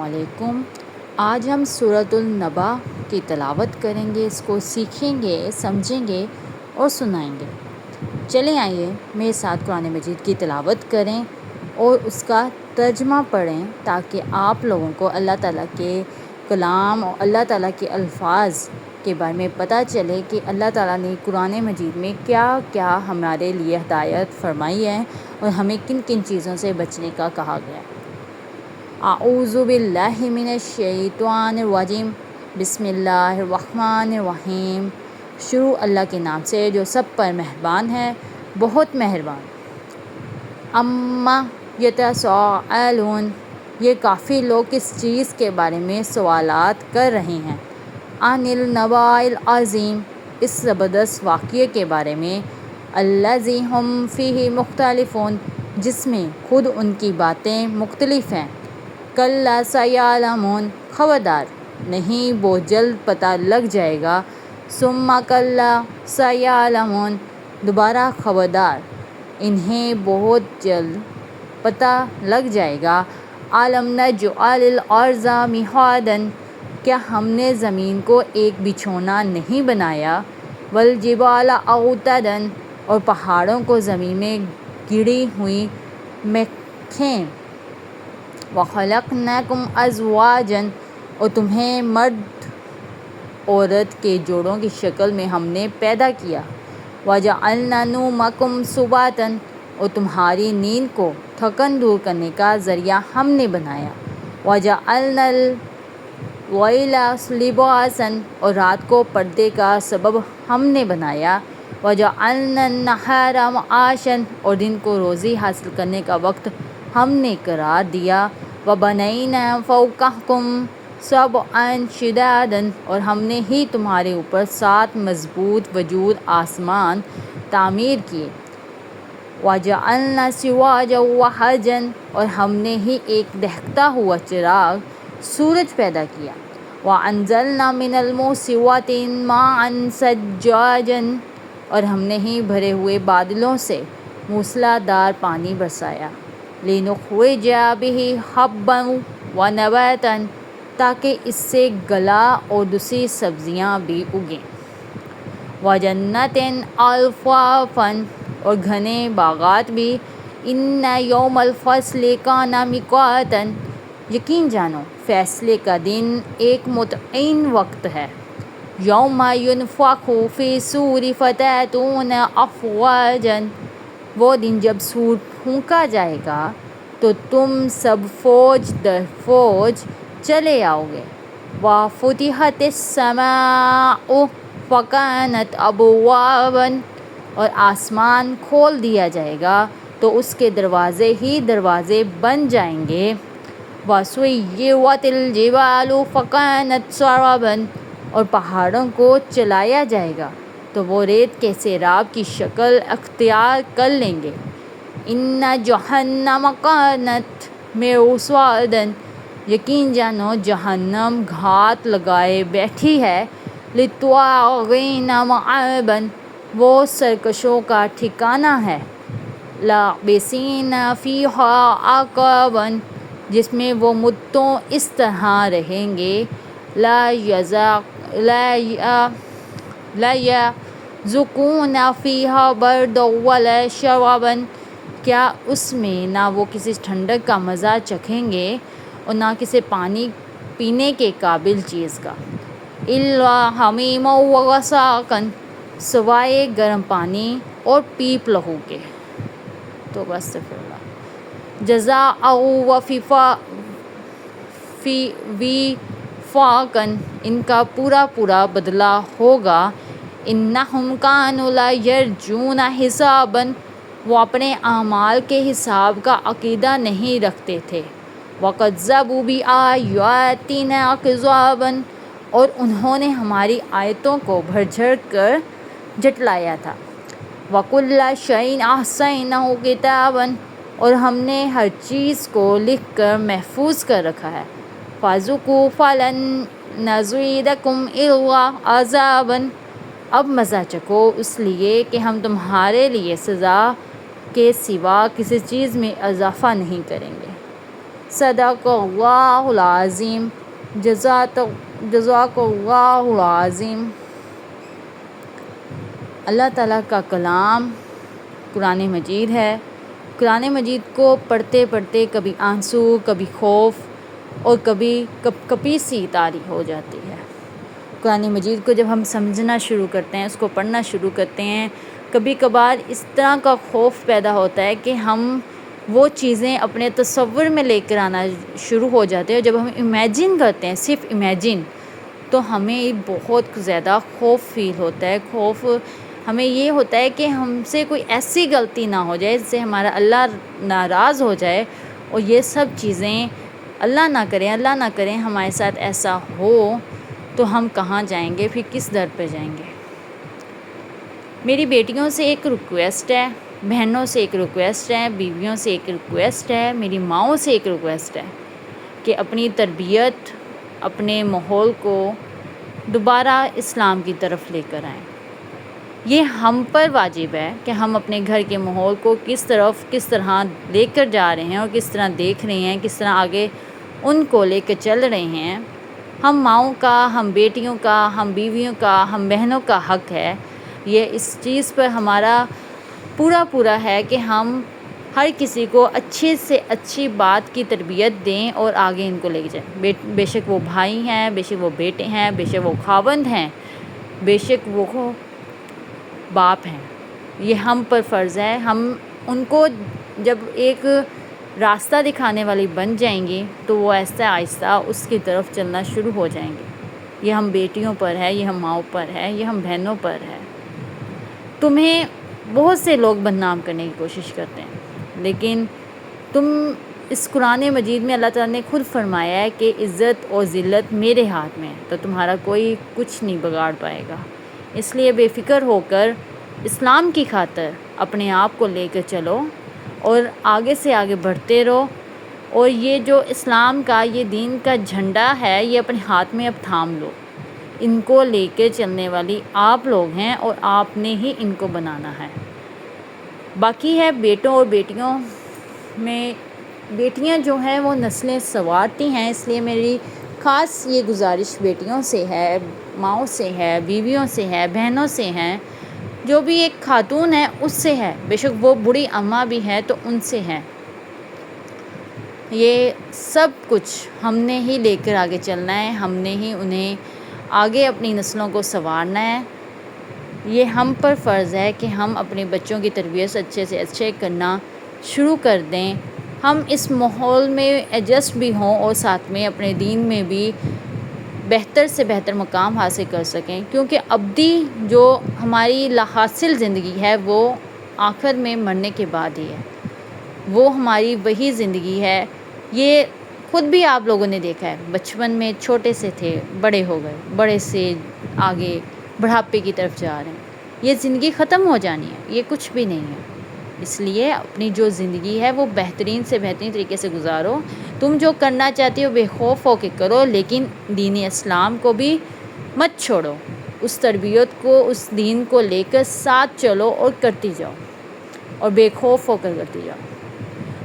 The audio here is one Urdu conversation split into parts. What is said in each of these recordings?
علیکم۔ آج ہم سورۃ النبا کی تلاوت کریں گے، اس کو سیکھیں گے، سمجھیں گے اور سنائیں گے۔ چلیں آئیے میرے ساتھ قرآن مجید کی تلاوت کریں اور اس کا ترجمہ پڑھیں تاکہ آپ لوگوں کو اللہ تعالیٰ کے کلام اور اللہ تعالیٰ کے الفاظ کے بارے میں پتہ چلے کہ اللہ تعالیٰ نے قرآن مجید میں کیا کیا ہمارے لیے ہدایت فرمائی ہے اور ہمیں کن کن چیزوں سے بچنے کا کہا گیا ہے۔ اعوذ باللہ من الشیطان الرجیم، بسم اللہ الرحمن الرحیم۔ شروع اللہ کے نام سے جو سب پر مہربان ہے، بہت مہربان۔ اما یتساءلون، یہ کافی لوگ کس چیز کے بارے میں سوالات کر رہے ہیں۔ عن النباء العظیم، اس زبردست واقعے کے بارے میں۔ الذی ھم فیہ مختلفون، جس میں خود ان کی باتیں مختلف ہیں۔ کلا سیعلمون، خبردار نہیں بہت جلد پتہ لگ جائے گا۔ ثم کلا سیعلمون، دوبارہ خبردار انہیں بہت جلد پتہ لگ جائے گا۔ الم نجعل الارض مہادا، کیا ہم نے زمین کو ایک بچھونا نہیں بنایا۔ والجبال اوتادا، اور پہاڑوں کو زمین میں گڑی ہوئی میخیں۔ وخلقناکم ازواجا، اور تمہیں مرد عورت کے جوڑوں کی شکل میں ہم نے پیدا کیا۔ وجعلنا نومکم سباتا، اور تمہاری نیند کو تھکن دور کرنے کا ذریعہ ہم نے بنایا۔ وجعلنا اللیل لباسا، اور رات کو پردے کا سبب ہم نے بنایا۔ وجعلنا النہار معاشا، اور دن کو روزی حاصل کرنے کا وقت ہم نے قرار دیا۔ وبنینا فوقکم سبعا شدادا، اور ہم نے ہی تمہارے اوپر 7 مضبوط وجود آسمان تعمیر کیے۔ وجعلنا سراجا وہاجا، اور ہم نے ہی ایک دہکتا ہوا چراغ سورج پیدا کیا۔ وانزلنا من المعصرات ماء ثجاجا، اور ہم نے ہی بھرے ہوئے بادلوں سے موسلا دھار پانی برسایا۔ لنخرج بہ حبا ونباتا، تاکہ اس سے گلا اور دوسری سبزیاں بھی اگیں۔ وجنات الفافا، اور گھنے باغات بھی۔ ان یوم الفصل کان میقاتا، یقین جانو فیصلے کا دن ایک متعین وقت ہے۔ یوم ینفخ فی الصور فتأتون افواجا، وہ دن جب سور پھونکا جائے گا تو تم سب فوج در فوج چلے آؤ گے۔ وفتحت السماء فکانت ابوابا، اور آسمان کھول دیا جائے گا تو اس کے دروازے ہی دروازے بن جائیں گے۔ وسیرت الجبال فکانت سرابا، اور پہاڑوں کو چلایا جائے گا تو وہ ریت کے سیراب کی شکل اختیار کر لیں گے۔ ان جہنم کانت مرصادا، یقین جانو جہنم گھات لگائے بیٹھی ہے۔ للطاغین مآبا، وہ سرکشوں کا ٹھکانہ ہے۔ لابثین فیہا احقابا، جس میں وہ مدتوں اس طرح رہیں گے۔ لا یذوقون فیہا بردا ولا شرابا، کیا اس میں نہ وہ کسی ٹھنڈک کا مزہ چکھیں گے اور نہ کسی پانی پینے کے قابل چیز کا۔ الا حمیما وغساقا، سوائے گرم پانی اور پیپ لہو کے۔ تو بس جزاء وفاقا، ان کا پورا پورا بدلہ ہوگا۔ انہم کانوا لا یرجون حسابا، وہ اپنے اعمال کے حساب کا عقیدہ نہیں رکھتے تھے۔ وکذبوا بآیاتنا کذابا، اور انہوں نے ہماری آیتوں کو بڑھ چڑھ کر جھٹلایا تھا۔ وکل شیء احصیناہ کتابا، اور ہم نے ہر چیز کو لکھ کر محفوظ کر رکھا ہے۔ فذوقوا فلن نزیدکم الا عذابا، اب مزہ چکھو اس لیے کہ ہم تمہارے لیے سزا کے سوا کسی چیز میں اضافہ نہیں کریں گے۔ صدق اللہ العظیم. جزاک اللہ العظیم. اللہ تعالیٰ کا کلام قرآن مجید ہے. قرآن مجید کو پڑھتے پڑھتے کبھی آنسو، کبھی خوف اور کبھی کپی سی طاری ہو جاتی ہے. قرآن مجید کو جب ہم سمجھنا شروع کرتے ہیں، اس کو پڑھنا شروع کرتے ہیں، کبھی کبھار اس طرح کا خوف پیدا ہوتا ہے کہ ہم وہ چیزیں اپنے تصور میں لے کر آنا شروع ہو جاتے ہیں. جب ہم امیجن کرتے ہیں، صرف امیجن، تو ہمیں بہت زیادہ خوف فیل ہوتا ہے. خوف ہمیں یہ ہوتا ہے کہ ہم سے کوئی ایسی غلطی نہ ہو جائے جس سے ہمارا اللہ ناراض ہو جائے. اور یہ سب چیزیں اللہ نہ کریں ہمارے ساتھ ایسا ہو تو ہم کہاں جائیں گے، پھر کس در پہ جائیں گے. میری بیٹیوں سے ایک ریکویسٹ ہے، بہنوں سے ایک ریکویسٹ ہے، بیویوں سے ایک ریکویسٹ ہے، میری ماؤں سے ایک ریکویسٹ ہے کہ اپنی تربیت، اپنے ماحول کو دوبارہ اسلام کی طرف لے کر آئیں. یہ ہم پر واجب ہے کہ ہم اپنے گھر کے ماحول کو کس طرح لے کر جا رہے ہیں اور کس طرح دیکھ رہے ہیں، کس طرح آگے ان کو لے کے چل رہے ہیں. ہم ماؤں کا، ہم بیٹیوں کا، ہم بیویوں کا، ہم بہنوں کا حق ہے. یہ اس چیز پر ہمارا پورا ہے کہ ہم ہر کسی کو اچھی سے اچھی بات کی تربیت دیں اور آگے ان کو لے کے جائیں. بے شک وہ بھائی ہیں، بے شک وہ بیٹے ہیں، بے شک وہ خاوند ہیں، بے شک وہ باپ ہیں. یہ ہم پر فرض ہے. ہم ان کو جب ایک راستہ دکھانے والی بن جائیں گی تو وہ آہستہ آہستہ اس کی طرف چلنا شروع ہو جائیں گے. یہ ہم بیٹیوں پر ہے، یہ ہم ماؤں پر ہے، یہ ہم بہنوں پر ہے. تمہیں بہت سے لوگ بدنام کرنے کی کوشش کرتے ہیں، لیکن تم اس قرآن مجید میں اللہ تعالیٰ نے خود فرمایا ہے کہ عزت اور ذلت میرے ہاتھ میں ہے، تو تمہارا کوئی کچھ نہیں بگاڑ پائے گا. اس لیے بے فکر ہو کر اسلام کی خاطر اپنے آپ کو لے کر چلو اور آگے سے آگے بڑھتے رہو. اور یہ جو اسلام کا، یہ دین کا جھنڈا ہے، یہ اپنے ہاتھ میں اب تھام لو. ان کو لے کے چلنے والی آپ لوگ ہیں اور آپ نے ہی ان کو بنانا ہے. باقی ہے بیٹوں اور بیٹیوں میں، بیٹیاں جو ہیں وہ نسلیں سنوارتی ہیں. اس لیے میری خاص یہ گزارش بیٹیوں سے ہے، ماؤں سے ہے، بیویوں سے ہے، بہنوں سے ہیں، جو بھی ایک خاتون ہے اس سے ہے، بے شک وہ بوڑھی اماں بھی ہے تو ان سے ہے. یہ سب کچھ ہم نے ہی لے کر آگے چلنا ہے، ہم نے ہی انہیں آگے اپنی نسلوں کو سنوارنا ہے. یہ ہم پر فرض ہے کہ ہم اپنے بچوں کی تربیت اچھے سے اچھے کرنا شروع کر دیں. ہم اس ماحول میں ایڈجسٹ بھی ہوں اور ساتھ میں اپنے دین میں بھی بہتر سے بہتر مقام حاصل کر سکیں. کیونکہ ابدی جو ہماری لا حاصل زندگی ہے وہ آخر میں مرنے کے بعد ہی ہے. وہ ہماری وہی زندگی ہے. یہ خود بھی آپ لوگوں نے دیکھا ہے، بچپن میں چھوٹے سے تھے، بڑے ہو گئے، بڑے سے آگے بڑھاپے کی طرف جا رہے ہیں. یہ زندگی ختم ہو جانی ہے، یہ کچھ بھی نہیں ہے. اس لیے اپنی جو زندگی ہے وہ بہترین سے بہترین طریقے سے گزارو. تم جو کرنا چاہتی ہو بے خوف ہو کے کرو، لیکن دین اسلام کو بھی مت چھوڑو. اس تربیت کو، اس دین کو لے کر ساتھ چلو اور کرتی جاؤ، اور بے خوف ہو کر کرتی جاؤ.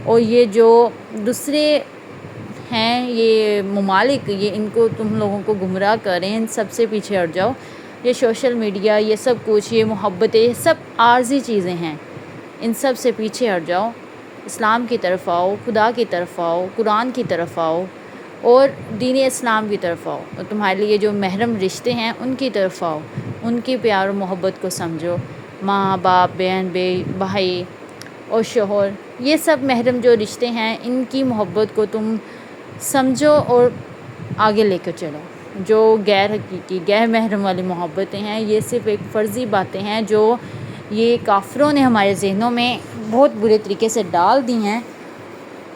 اور یہ جو دوسرے ہیں یہ ممالک، یہ ان کو تم لوگوں کو گمراہ کریں، ان سب سے پیچھے ہٹ جاؤ. یہ سوشل میڈیا، یہ سب کچھ، یہ محبتیں، یہ سب عارضی چیزیں ہیں. ان سب سے پیچھے ہٹ جاؤ، اسلام کی طرف آؤ، خدا کی طرف آؤ، قرآن کی طرف آؤ اور دین اسلام کی طرف آؤ. اور تمہارے لیے جو محرم رشتے ہیں ان کی طرف آؤ، ان کی پیار و محبت کو سمجھو. ماں باپ، بہن بھائی اور شوہر، یہ سب محرم جو رشتے ہیں ان کی محبت کو تم سمجھو اور آگے لے کر چلو. جو غیر حقیقی، غیر محرم والی محبتیں ہیں، یہ صرف ایک فرضی باتیں ہیں جو یہ کافروں نے ہمارے ذہنوں میں بہت برے طریقے سے ڈال دی ہیں.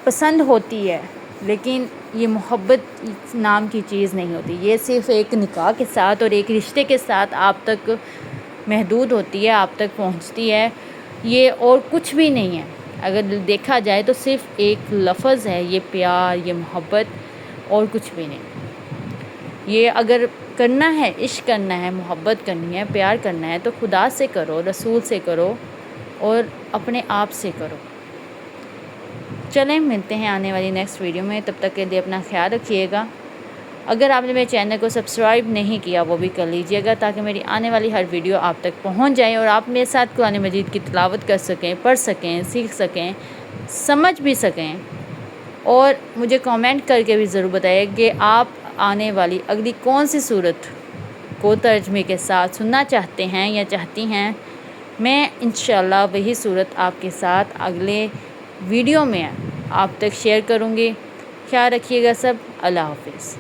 پسند ہوتی ہے لیکن یہ محبت نام کی چیز نہیں ہوتی. یہ صرف ایک نکاح کے ساتھ اور ایک رشتے کے ساتھ آپ تک محدود ہوتی ہے، آپ تک پہنچتی ہے. یہ اور کچھ بھی نہیں ہے. اگر دیکھا جائے تو صرف ایک لفظ ہے یہ پیار، یہ محبت، اور کچھ بھی نہیں. یہ اگر کرنا ہے، عشق کرنا ہے، محبت کرنی ہے، پیار کرنا ہے تو خدا سے کرو، رسول سے کرو اور اپنے آپ سے کرو. چلیں ملتے ہیں آنے والی نیکسٹ ویڈیو میں، تب تک کے لیے اپنا خیال رکھیے گا۔ اگر آپ نے میرے چینل کو سبسکرائب نہیں کیا وہ بھی کر لیجئے گا، تاکہ میری آنے والی ہر ویڈیو آپ تک پہنچ جائیں اور آپ میرے ساتھ قرآن مجید کی تلاوت کر سکیں، پڑھ سکیں، سیکھ سکیں، سمجھ بھی سکیں۔ اور مجھے کامنٹ کر کے بھی ضرور بتائیے کہ آپ آنے والی اگلی کون سی صورت کو ترجمے کے ساتھ سننا چاہتے ہیں یا چاہتی ہیں۔ میں انشاءاللہ وہی صورت آپ کے ساتھ اگلے ویڈیو میں آپ تک شیئر کروں گی۔ خیال رکھیے گا سب، اللہ حافظ۔